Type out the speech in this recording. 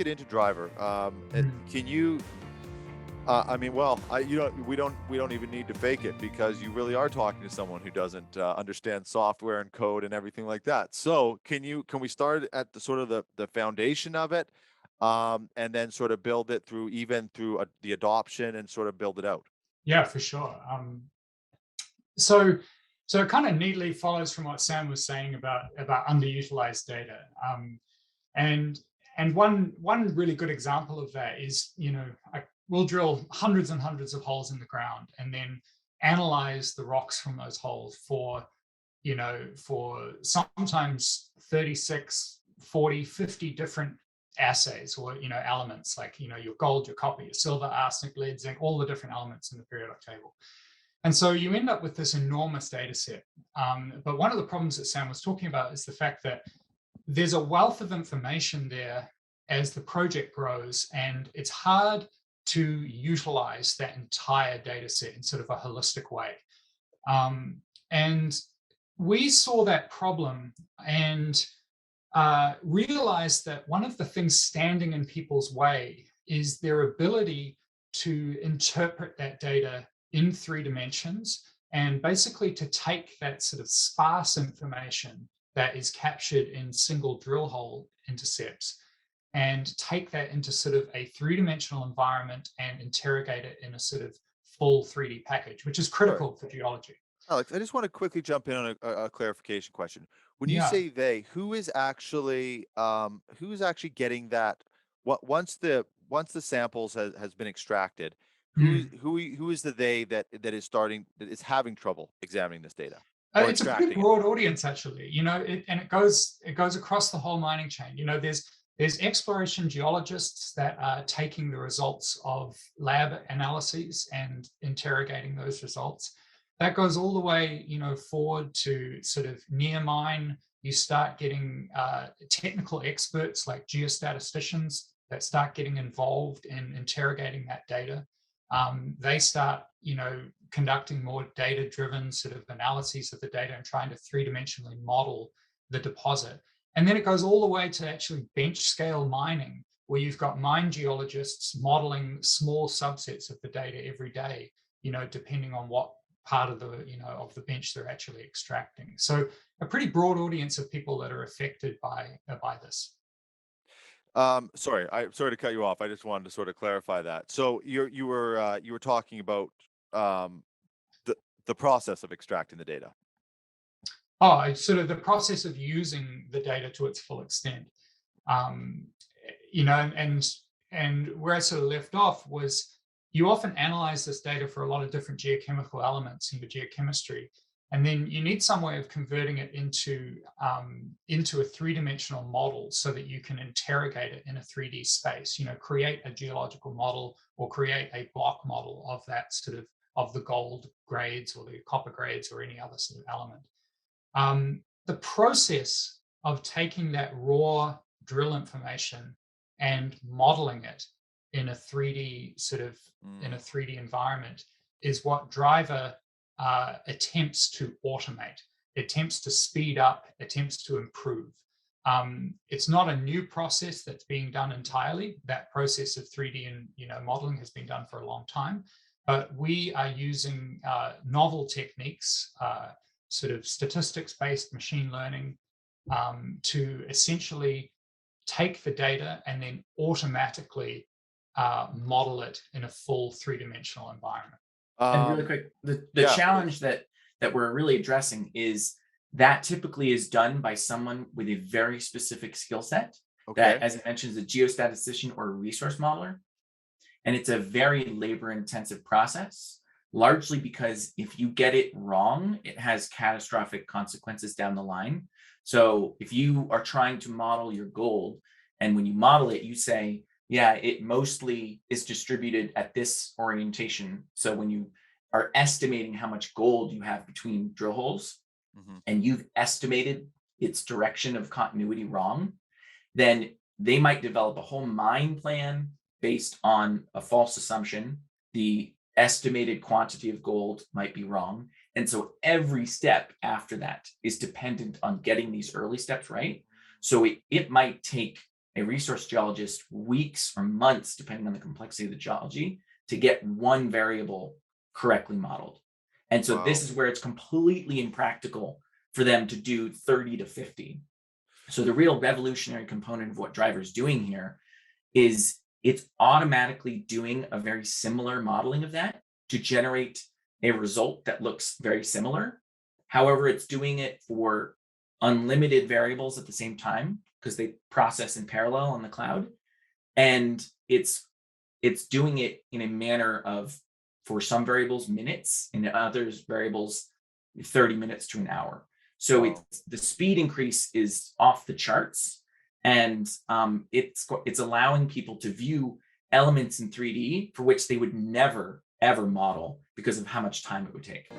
get into driver, Mm. can you? I mean, well, we don't even need to fake it because you really are talking to someone who doesn't understand software and code and everything like that. So can we start at the sort of the foundation of it, and then sort of build it through the adoption and sort of build it out? Yeah, for sure. So, so it kind of neatly follows from what Sam was saying about underutilized data. And one really good example of that is, we'll drill hundreds and hundreds of holes in the ground and then analyze the rocks from those holes for sometimes 36, 40, 50 different assays or elements like your gold, your copper, your silver, arsenic, lead, zinc, all the different elements in the periodic table. And so you end up with this enormous data set. But one of the problems that Sam was talking about is the fact that there's a wealth of information there as the project grows, and it's hard to utilize that entire data set in sort of a holistic way. And we saw that problem and realized that one of the things standing in people's way is their ability to interpret that data in 3 dimensions and basically to take that sort of sparse information that is captured in single drill hole intercepts and take that into sort of a 3-dimensional environment and interrogate it in a sort of full 3D package, which is Sure. critical for geology. Alex, I just want to quickly jump in on a clarification question. When you Yeah. say they, who is actually getting that? What once the samples has been extracted, Mm. who is the they that is having trouble examining this data or It's a pretty extracting it? broad audience, actually. And it goes across the whole mining chain. There's exploration geologists that are taking the results of lab analyses and interrogating those results. That goes all the way, forward to sort of near mine. You start getting technical experts like geostatisticians that start getting involved in interrogating that data. They start, conducting more data-driven sort of analyses of the data and trying to 3-dimensionally model the deposit. And then it goes all the way to actually bench scale mining, where you've got mine geologists modeling small subsets of the data every day, depending on what part of the bench they're actually extracting. So a pretty broad audience of people that are affected by this. Sorry to cut you off. I just wanted to sort of clarify that. So you were talking about um, the the process of extracting the data. Oh, it's sort of the process of using the data to its full extent. Um, and where I sort of left off was you often analyze this data for a lot of different geochemical elements in your geochemistry, and then you need some way of converting it into a 3-dimensional model so that you can interrogate it in a 3D space. Create a geological model or create a block model of that sort of the gold grades or the copper grades or any other sort of element. The process of taking that raw drill information and modeling it in a 3D in a 3D environment is what Driver attempts to automate, attempts to speed up, attempts to improve. It's not a new process that's being done entirely. That process of 3D and modeling has been done for a long time, but we are using novel techniques, sort of statistics-based machine learning, to essentially take the data and then automatically model it in a full 3-dimensional environment. And really Um, quick, the yeah, please. challenge that we're really addressing is that typically is done by someone with a very specific skill set that, Okay. as I mentioned, is a geostatistician or a resource modeler. And it's a very labor intensive process, largely because if you get it wrong, it has catastrophic consequences down the line. So if you are trying to model your gold, and when you model it, you say, yeah, it mostly is distributed at this orientation. So when you are estimating how much gold you have between drill holes, hmm and you've estimated its direction of continuity wrong, then they might develop a whole mine plan based on a false assumption. The estimated quantity of gold might be wrong. And so every step after that is dependent on getting these early steps right. So it might take a resource geologist weeks or months, depending on the complexity of the geology, to get one variable correctly modeled. And so this is where it's completely impractical for them to do 30 to 50. So the real revolutionary component of what Driver is doing here is it's automatically doing a very similar modeling of that to generate a result that looks very similar. However, it's doing it for unlimited variables at the same time because they process in parallel on the cloud. And it's doing it in a manner of, for some variables, minutes, and others variables, 30 minutes to an hour. So the speed increase is off the charts, and it's allowing people to view elements in 3D for which they would never, ever model because of how much time it would take.